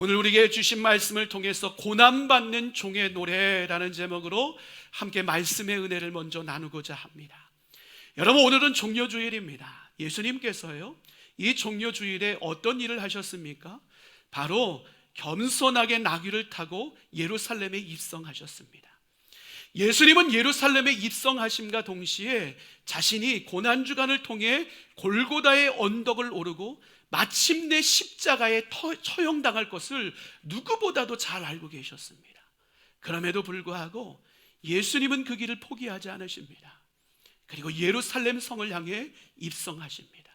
오늘 우리에게 주신 말씀을 통해서 고난받는 종의 노래라는 제목으로 함께 말씀의 은혜를 먼저 나누고자 합니다. 여러분, 오늘은 종려주일입니다. 예수님께서요, 이 종려주일에 어떤 일을 하셨습니까? 바로 겸손하게 나귀를 타고 예루살렘에 입성하셨습니다. 예수님은 예루살렘에 입성하심과 동시에 자신이 고난주간을 통해 골고다의 언덕을 오르고 마침내 십자가에 처형당할 것을 누구보다도 잘 알고 계셨습니다. 그럼에도 불구하고 예수님은 그 길을 포기하지 않으십니다. 그리고 예루살렘 성을 향해 입성하십니다.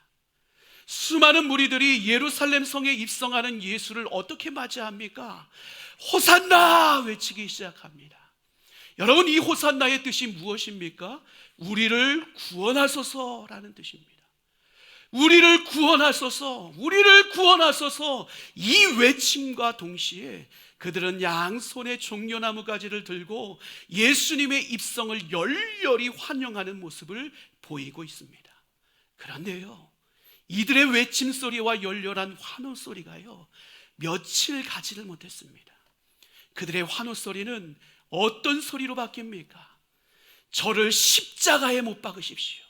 수많은 무리들이 예루살렘 성에 입성하는 예수를 어떻게 맞이합니까? 호산나 외치기 시작합니다. 여러분, 이 호산나의 뜻이 무엇입니까? 우리를 구원하소서라는 뜻입니다. 우리를 구원하소서, 우리를 구원하소서, 이 외침과 동시에 그들은 양손에 종려나무 가지를 들고 예수님의 입성을 열렬히 환영하는 모습을 보이고 있습니다. 그런데요, 이들의 외침 소리와 열렬한 환호 소리가요, 며칠 가지를 못했습니다. 그들의 환호 소리는 어떤 소리로 바뀝니까? 저를 십자가에 못 박으십시오.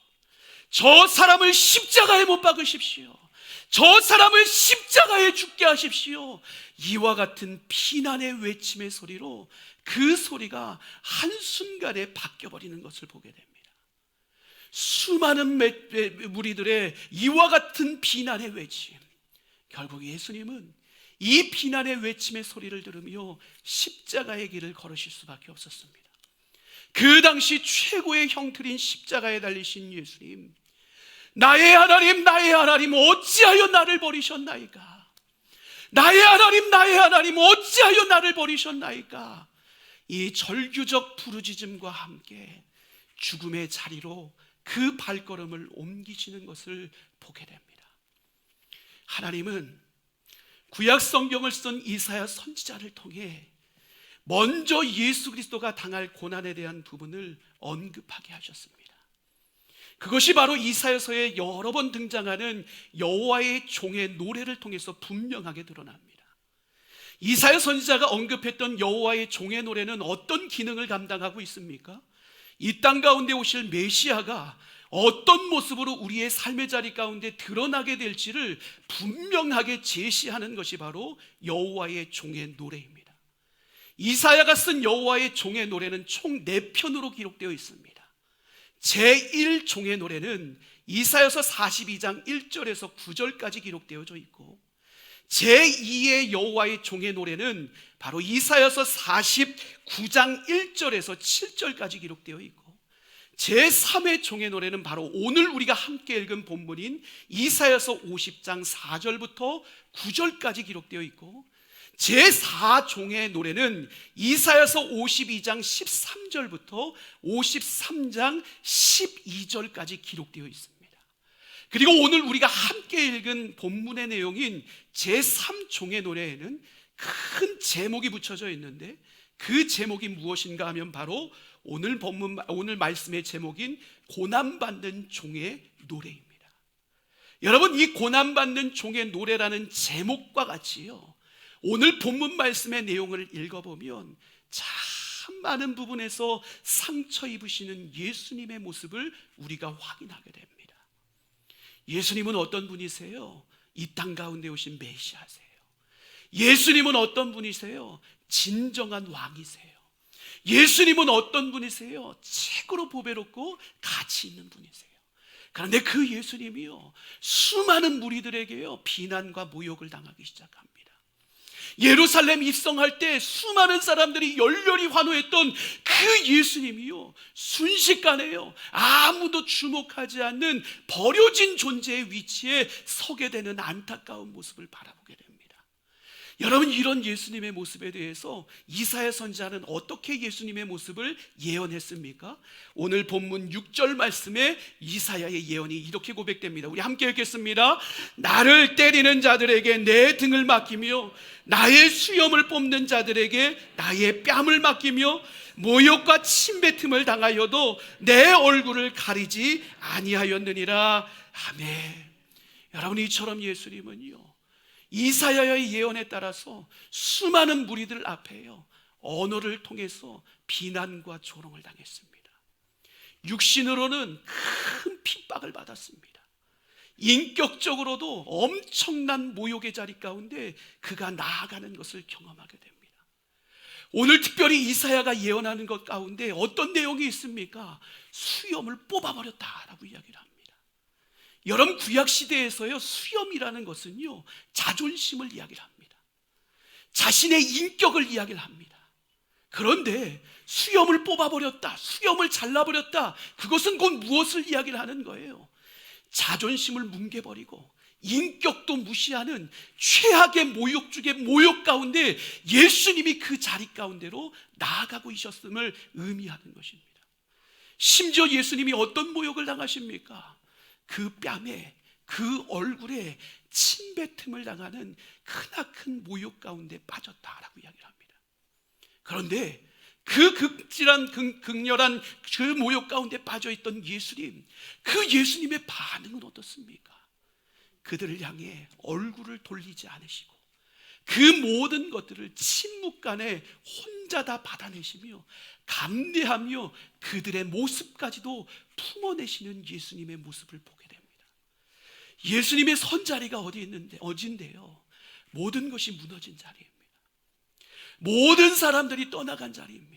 저 사람을 십자가에 못 박으십시오. 저 사람을 십자가에 죽게 하십시오. 이와 같은 비난의 외침의 소리로 그 소리가 한순간에 바뀌어버리는 것을 보게 됩니다. 수많은 무리들의 이와 같은 비난의 외침, 결국 예수님은 이 비난의 외침의 소리를 들으며 십자가의 길을 걸으실 수밖에 없었습니다. 그 당시 최고의 형틀인 십자가에 달리신 예수님, 나의 하나님, 나의 하나님, 어찌하여 나를 버리셨나이까? 나의 하나님, 나의 하나님, 어찌하여 나를 버리셨나이까? 이 절규적 부르짖음과 함께 죽음의 자리로 그 발걸음을 옮기시는 것을 보게 됩니다. 하나님은 구약 성경을 쓴 이사야 선지자를 통해 먼저 예수 그리스도가 당할 고난에 대한 부분을 언급하게 하셨습니다. 그것이 바로 이사야서에 여러 번 등장하는 여호와의 종의 노래를 통해서 분명하게 드러납니다. 이사야 선지자가 언급했던 여호와의 종의 노래는 어떤 기능을 감당하고 있습니까? 이 땅 가운데 오실 메시아가 어떤 모습으로 우리의 삶의 자리 가운데 드러나게 될지를 분명하게 제시하는 것이 바로 여호와의 종의 노래입니다. 이사야가 쓴 여호와의 종의 노래는 총 4편으로 기록되어 있습니다. 제1종의 노래는 이사야서 42장 1절에서 9절까지 기록되어져 있고, 제2의 여호와의 종의 노래는 바로 이사야서 49장 1절에서 7절까지 기록되어 있고, 제3의 종의 노래는 바로 오늘 우리가 함께 읽은 본문인 이사야서 50장 4절부터 9절까지 기록되어 있고, 제4종의 노래는 이사야서 52장 13절부터 53장 12절까지 기록되어 있습니다. 그리고 오늘 우리가 함께 읽은 본문의 내용인 제3종의 노래에는 큰 제목이 붙여져 있는데, 그 제목이 무엇인가 하면 바로 오늘 말씀의 제목인 고난받는 종의 노래입니다. 여러분, 이 고난받는 종의 노래라는 제목과 같이요, 오늘 본문 말씀의 내용을 읽어보면 참 많은 부분에서 상처 입으시는 예수님의 모습을 우리가 확인하게 됩니다. 예수님은 어떤 분이세요? 이 땅 가운데 오신 메시아세요. 예수님은 어떤 분이세요? 진정한 왕이세요. 예수님은 어떤 분이세요? 최고로 보배롭고 가치 있는 분이세요. 그런데 그 예수님이요, 수많은 무리들에게요, 비난과 모욕을 당하기 시작합니다. 예루살렘 입성할 때 수많은 사람들이 열렬히 환호했던 그 예수님이요, 순식간에요, 아무도 주목하지 않는 버려진 존재의 위치에 서게 되는 안타까운 모습을 바라보게 됩니다. 여러분, 이런 예수님의 모습에 대해서 이사야 선지자는 어떻게 예수님의 모습을 예언했습니까? 오늘 본문 6절 말씀에 이사야의 예언이 이렇게 고백됩니다. 우리 함께 읽겠습니다. 나를 때리는 자들에게 내 등을 맡기며 나의 수염을 뽑는 자들에게 나의 뺨을 맡기며 모욕과 침뱉음을 당하여도 내 얼굴을 가리지 아니하였느니라. 아멘. 여러분, 이처럼 예수님은요, 이사야의 예언에 따라서 수많은 무리들 앞에요, 언어를 통해서 비난과 조롱을 당했습니다. 육신으로는 큰 핍박을 받았습니다. 인격적으로도 엄청난 모욕의 자리 가운데 그가 나아가는 것을 경험하게 됩니다. 오늘 특별히 이사야가 예언하는 것 가운데 어떤 내용이 있습니까? 수염을 뽑아버렸다라고 이야기를 합니다. 여러분, 구약시대에서요, 수염이라는 것은요, 자존심을 이야기를 합니다. 자신의 인격을 이야기를 합니다. 그런데 수염을 뽑아버렸다, 수염을 잘라버렸다, 그것은 곧 무엇을 이야기를 하는 거예요? 자존심을 뭉개버리고 인격도 무시하는 최악의 모욕 중의 모욕 가운데 예수님이 그 자리 가운데로 나아가고 있었음을 의미하는 것입니다. 심지어 예수님이 어떤 모욕을 당하십니까? 그 뺨에, 그 얼굴에 침뱉음을 당하는 크나큰 모욕 가운데 빠졌다라고 이야기를 합니다. 그런데 그 극질한 극렬한 그 모욕 가운데 빠져있던 예수님, 그 예수님의 반응은 어떻습니까? 그들을 향해 얼굴을 돌리지 않으시고 그 모든 것들을 침묵간에 혼자 다 받아내시며 감내하며 그들의 모습까지도 품어내시는 예수님의 모습을 보게 됩니다. 예수님의 선자리가 어딘데요? 모든 것이 무너진 자리입니다. 모든 사람들이 떠나간 자리입니다.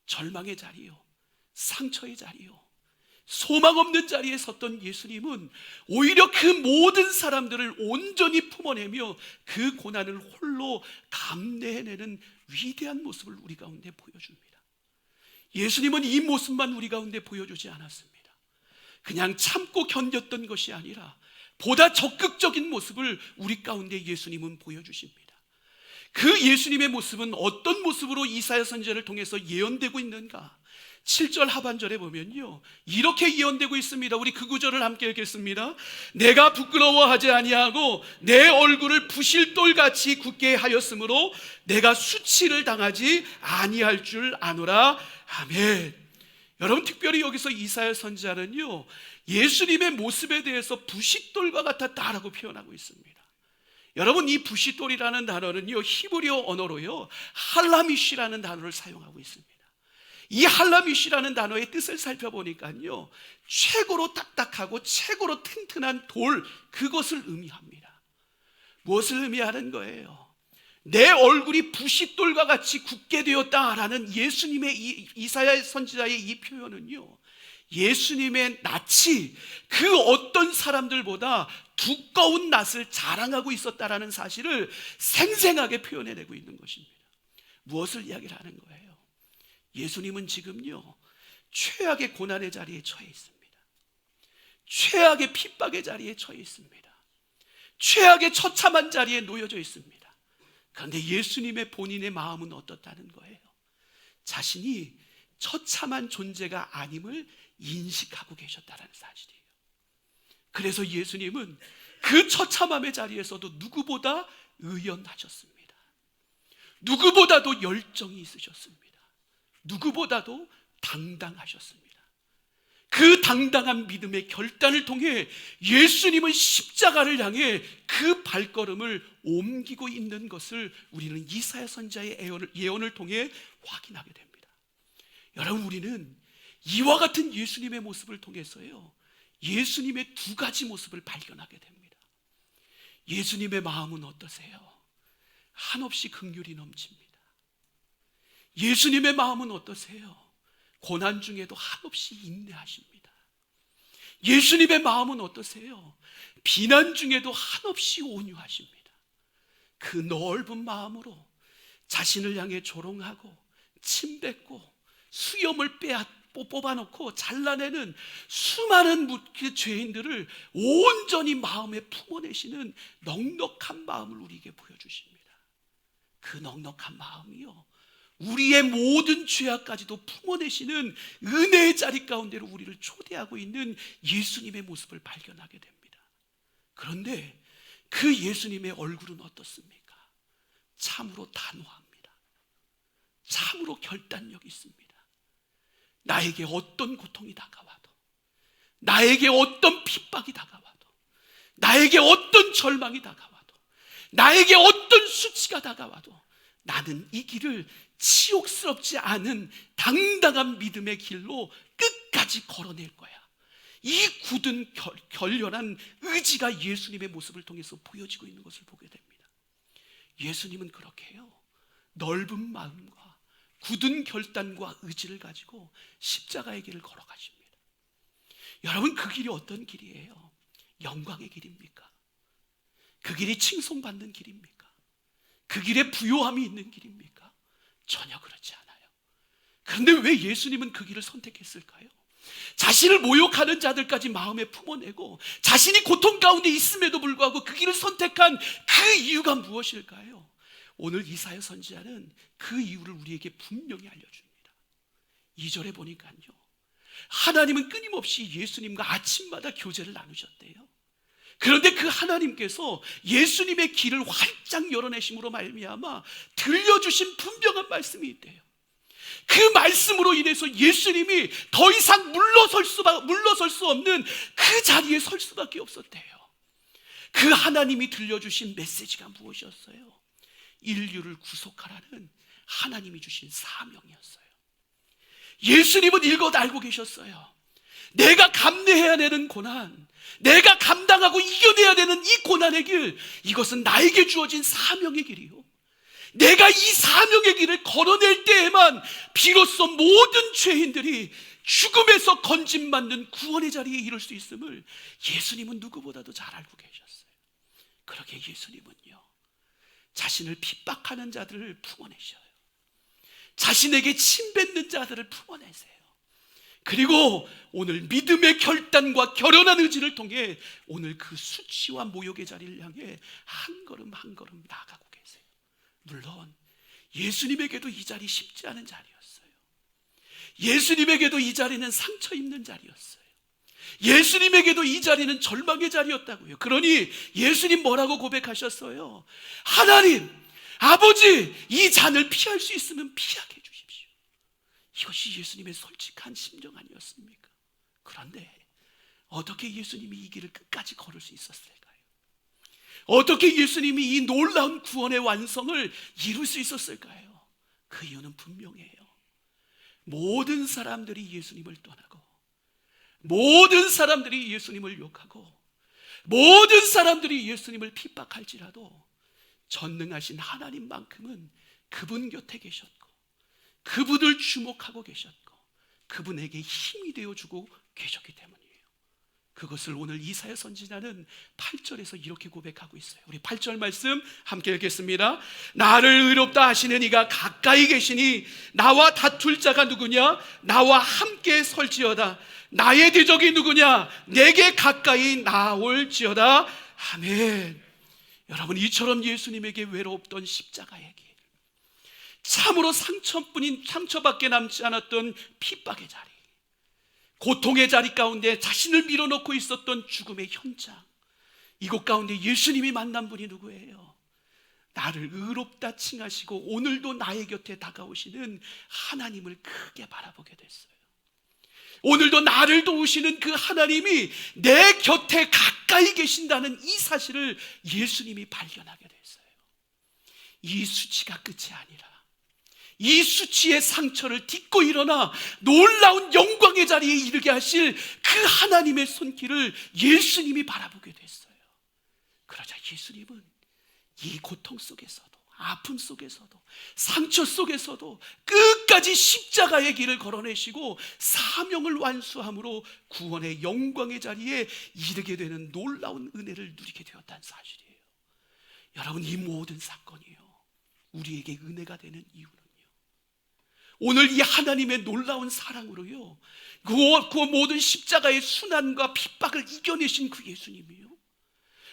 절망의 자리요, 상처의 자리요, 소망 없는 자리에 섰던 예수님은 오히려 그 모든 사람들을 온전히 품어내며 그 고난을 홀로 감내해내는 위대한 모습을 우리 가운데 보여줍니다. 예수님은 이 모습만 우리 가운데 보여주지 않았습니다. 그냥 참고 견뎠던 것이 아니라 보다 적극적인 모습을 우리 가운데 예수님은 보여주십니다. 그 예수님의 모습은 어떤 모습으로 이사야 선지자를 통해서 예언되고 있는가? 7절 하반절에 보면요, 이렇게 예언되고 있습니다. 우리 그 구절을 함께 읽겠습니다. 내가 부끄러워하지 아니하고 내 얼굴을 부실돌같이 굳게 하였으므로 내가 수치를 당하지 아니할 줄 아노라. 아멘. 여러분, 특별히 여기서 이사야 선지자는요, 예수님의 모습에 대해서 부싯돌과 같았다라고 표현하고 있습니다. 여러분, 이 부싯돌이라는 단어는요, 히브리어 언어로요, 할라미시라는 단어를 사용하고 있습니다. 이 할라미시라는 단어의 뜻을 살펴보니까요, 최고로 딱딱하고 최고로 튼튼한 돌, 그것을 의미합니다. 무엇을 의미하는 거예요? 내 얼굴이 부싯돌과 같이 굳게 되었다라는 예수님의 이사야 선지자의 이 표현은요, 예수님의 낯이 그 어떤 사람들보다 두꺼운 낯을 자랑하고 있었다라는 사실을 생생하게 표현해내고 있는 것입니다. 무엇을 이야기를 하는 거예요? 예수님은 지금요, 최악의 고난의 자리에 처해 있습니다. 최악의 핍박의 자리에 처해 있습니다. 최악의 처참한 자리에 놓여져 있습니다. 그런데 예수님의 본인의 마음은 어떻다는 거예요? 자신이 처참한 존재가 아님을 인식하고 계셨다는 사실이에요. 그래서 예수님은 그 처참함의 자리에서도 누구보다 의연하셨습니다. 누구보다도 열정이 있으셨습니다. 누구보다도 당당하셨습니다. 그 당당한 믿음의 결단을 통해 예수님은 십자가를 향해 그 발걸음을 옮기고 있는 것을 우리는 이사야 선지자의 예언을 통해 확인하게 됩니다. 여러분, 우리는 이와 같은 예수님의 모습을 통해서요, 예수님의 두 가지 모습을 발견하게 됩니다. 예수님의 마음은 어떠세요? 한없이 긍휼이 넘칩니다. 예수님의 마음은 어떠세요? 고난 중에도 한없이 인내하십니다. 예수님의 마음은 어떠세요? 비난 중에도 한없이 온유하십니다. 그 넓은 마음으로 자신을 향해 조롱하고 침뱉고 수염을 뽑아놓고 잘라내는 수많은 그 죄인들을 온전히 마음에 품어내시는 넉넉한 마음을 우리에게 보여주십니다. 그 넉넉한 마음이요, 우리의 모든 죄악까지도 품어내시는 은혜의 자리 가운데로 우리를 초대하고 있는 예수님의 모습을 발견하게 됩니다. 그런데 그 예수님의 얼굴은 어떻습니까? 참으로 단호합니다. 참으로 결단력이 있습니다. 나에게 어떤 고통이 다가와도, 나에게 어떤 핍박이 다가와도, 나에게 어떤 절망이 다가와도, 나에게 어떤 수치가 다가와도 나는 이 길을 치욕스럽지 않은 당당한 믿음의 길로 끝까지 걸어낼 거야. 이 굳은 결연한 의지가 예수님의 모습을 통해서 보여지고 있는 것을 보게 됩니다. 예수님은 그렇게 해요. 넓은 마음과 굳은 결단과 의지를 가지고 십자가의 길을 걸어가십니다. 여러분, 그 길이 어떤 길이에요? 영광의 길입니까? 그 길이 칭송받는 길입니까? 그 길에 부요함이 있는 길입니까? 전혀 그렇지 않아요. 그런데 왜 예수님은 그 길을 선택했을까요? 자신을 모욕하는 자들까지 마음에 품어내고 자신이 고통 가운데 있음에도 불구하고 그 길을 선택한 그 이유가 무엇일까요? 오늘 이사야 선지자는 그 이유를 우리에게 분명히 알려줍니다. 2절에 보니까요, 하나님은 끊임없이 예수님과 아침마다 교제를 나누셨대요. 그런데 그 하나님께서 예수님의 길을 활짝 열어내심으로 말미암아 들려주신 분명한 말씀이 있대요. 그 말씀으로 인해서 예수님이 더 이상 물러설 수 없는 그 자리에 설 수밖에 없었대요. 그 하나님이 들려주신 메시지가 무엇이었어요? 인류를 구속하라는 하나님이 주신 사명이었어요. 예수님은 이것 알고 계셨어요. 내가 감내해야 되는 고난, 내가 감당하고 이겨내야 되는 이 고난의 길, 이것은 나에게 주어진 사명의 길이요, 내가 이 사명의 길을 걸어낼 때에만 비로소 모든 죄인들이 죽음에서 건짐받는 구원의 자리에 이를 수 있음을 예수님은 누구보다도 잘 알고 계셨어요. 그러게 예수님은요, 자신을 핍박하는 자들을 품어내셔요. 자신에게 침뱉는 자들을 품어내세요. 그리고 오늘 믿음의 결단과 결연한 의지를 통해 오늘 그 수치와 모욕의 자리를 향해 한 걸음 한 걸음 나아가고 계세요. 물론 예수님에게도 이 자리 쉽지 않은 자리였어요. 예수님에게도 이 자리는 상처 입는 자리였어요. 예수님에게도 이 자리는 절망의 자리였다고요. 그러니 예수님 뭐라고 고백하셨어요? 하나님, 아버지, 이 잔을 피할 수 있으면 피하게 해주십시오. 이것이 예수님의 솔직한 심정 아니었습니까? 그런데 어떻게 예수님이 이 길을 끝까지 걸을 수 있었을까요? 어떻게 예수님이 이 놀라운 구원의 완성을 이룰 수 있었을까요? 그 이유는 분명해요. 모든 사람들이 예수님을 떠나고, 모든 사람들이 예수님을 욕하고, 모든 사람들이 예수님을 핍박할지라도 전능하신 하나님만큼은 그분 곁에 계셨고, 그분을 주목하고 계셨고, 그분에게 힘이 되어주고 계셨기 때문이에요. 그것을 오늘 이사야 선지자는 8절에서 이렇게 고백하고 있어요. 우리 8절 말씀 함께 읽겠습니다. 나를 의롭다 하시는 이가 가까이 계시니 나와 다툴 자가 누구냐? 나와 함께 설지어다. 나의 대적이 누구냐? 내게 가까이 나올지어다. 아멘. 여러분, 이처럼 예수님에게 외롭던 십자가의 길, 참으로 상처밖에 남지 않았던 핍박의 자리, 고통의 자리 가운데 자신을 밀어넣고 있었던 죽음의 현장, 이곳 가운데 예수님이 만난 분이 누구예요? 나를 의롭다 칭하시고 오늘도 나의 곁에 다가오시는 하나님을 크게 바라보게 됐어요. 오늘도 나를 도우시는 그 하나님이 내 곁에 가까이 계신다는 이 사실을 예수님이 발견하게 됐어요. 이 수치가 끝이 아니라 이 수치의 상처를 딛고 일어나 놀라운 영광의 자리에 이르게 하실 그 하나님의 손길을 예수님이 바라보게 됐어요. 그러자 예수님은 이 고통 속에서도, 아픔 속에서도, 상처 속에서도 끝까지 십자가의 길을 걸어내시고 사명을 완수함으로 구원의 영광의 자리에 이르게 되는 놀라운 은혜를 누리게 되었다는 사실이에요. 여러분, 이 모든 사건이요, 우리에게 은혜가 되는 이유는요, 오늘 이 하나님의 놀라운 사랑으로요, 그 모든 십자가의 순환과 핍박을 이겨내신 그 예수님이요,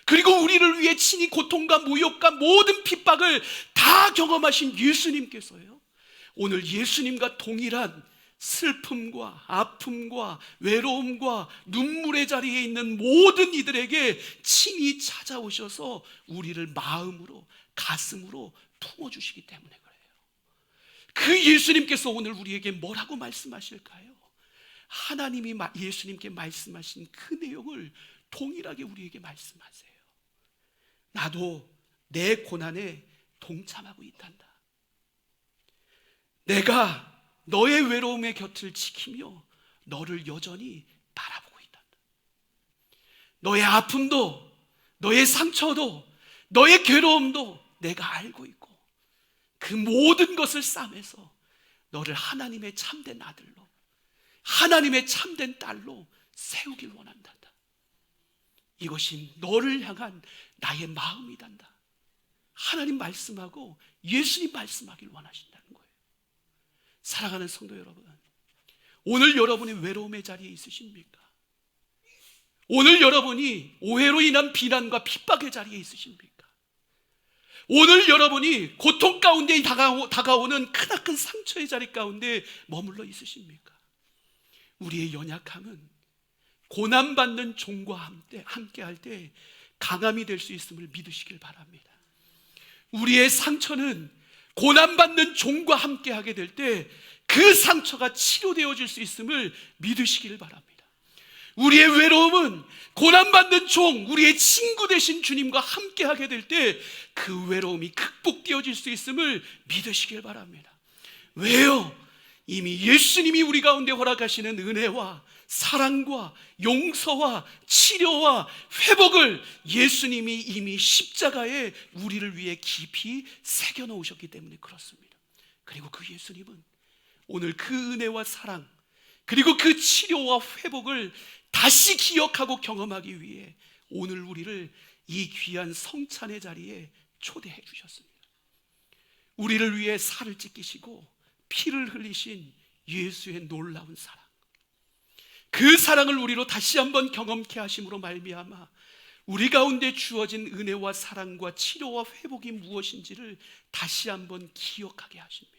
그리고 우리를 위해 친히 고통과 모욕과 모든 핍박을 다 경험하신 예수님께서요, 오늘 예수님과 동일한 슬픔과 아픔과 외로움과 눈물의 자리에 있는 모든 이들에게 친히 찾아오셔서 우리를 마음으로, 가슴으로 품어주시기 때문에 그래요. 그 예수님께서 오늘 우리에게 뭐라고 말씀하실까요? 하나님이 예수님께 말씀하신 그 내용을 동일하게 우리에게 말씀하세요. 나도 내 고난에 동참하고 있단다. 내가 너의 외로움의 곁을 지키며 너를 여전히 바라보고 있단다. 너의 아픔도, 너의 상처도, 너의 괴로움도 내가 알고 있고, 그 모든 것을 싸매서 너를 하나님의 참된 아들로, 하나님의 참된 딸로 세우길 원한단다. 이것이 너를 향한 나의 마음이단다. 하나님 말씀하고 예수님 말씀하길 원하신다는 거예요. 사랑하는 성도 여러분, 오늘 여러분이 외로움의 자리에 있으십니까? 오늘 여러분이 오해로 인한 비난과 핍박의 자리에 있으십니까? 오늘 여러분이 고통 가운데 다가오는 크나큰 상처의 자리 가운데 머물러 있으십니까? 우리의 연약함은 고난받는 종과 함께 할 때 강함이 될 수 있음을 믿으시길 바랍니다. 우리의 상처는 고난받는 종과 함께 하게 될 때 그 상처가 치료되어질 수 있음을 믿으시길 바랍니다. 우리의 외로움은 고난받는 종, 우리의 친구 되신 주님과 함께 하게 될 때 그 외로움이 극복되어질 수 있음을 믿으시길 바랍니다. 왜요? 이미 예수님이 우리 가운데 허락하시는 은혜와 사랑과 용서와 치료와 회복을 예수님이 이미 십자가에 우리를 위해 깊이 새겨 놓으셨기 때문에 그렇습니다. 그리고 그 예수님은 오늘 그 은혜와 사랑, 그리고 그 치료와 회복을 다시 기억하고 경험하기 위해 오늘 우리를 이 귀한 성찬의 자리에 초대해 주셨습니다. 우리를 위해 살을 찢기시고 피를 흘리신 예수의 놀라운 사랑, 그 사랑을 우리로 다시 한번 경험케 하심으로 말미암아 우리 가운데 주어진 은혜와 사랑과 치료와 회복이 무엇인지를 다시 한번 기억하게 하십니다.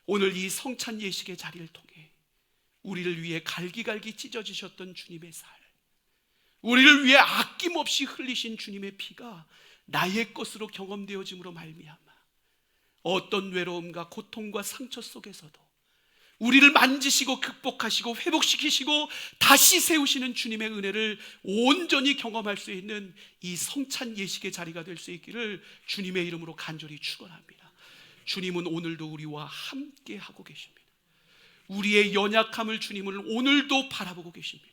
오늘 이 성찬 예식의 자리를 통해 우리를 위해 갈기갈기 찢어지셨던 주님의 살, 우리를 위해 아낌없이 흘리신 주님의 피가 나의 것으로 경험되어짐으로 말미암아 어떤 외로움과 고통과 상처 속에서도 우리를 만지시고 극복하시고 회복시키시고 다시 세우시는 주님의 은혜를 온전히 경험할 수 있는 이 성찬 예식의 자리가 될 수 있기를 주님의 이름으로 간절히 축원합니다. 주님은 오늘도 우리와 함께 하고 계십니다. 우리의 연약함을 주님은 오늘도 바라보고 계십니다.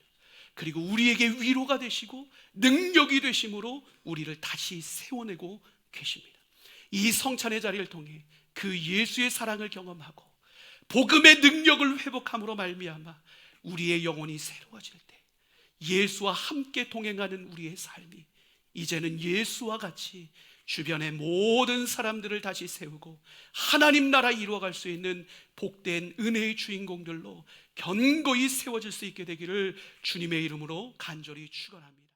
그리고 우리에게 위로가 되시고 능력이 되심으로 우리를 다시 세워내고 계십니다. 이 성찬의 자리를 통해 그 예수의 사랑을 경험하고 복음의 능력을 회복함으로 말미암아 우리의 영혼이 새로워질 때 예수와 함께 동행하는 우리의 삶이 이제는 예수와 같이 주변의 모든 사람들을 다시 세우고 하나님 나라 이루어갈 수 있는 복된 은혜의 주인공들로 견고히 세워질 수 있게 되기를 주님의 이름으로 간절히 축원합니다.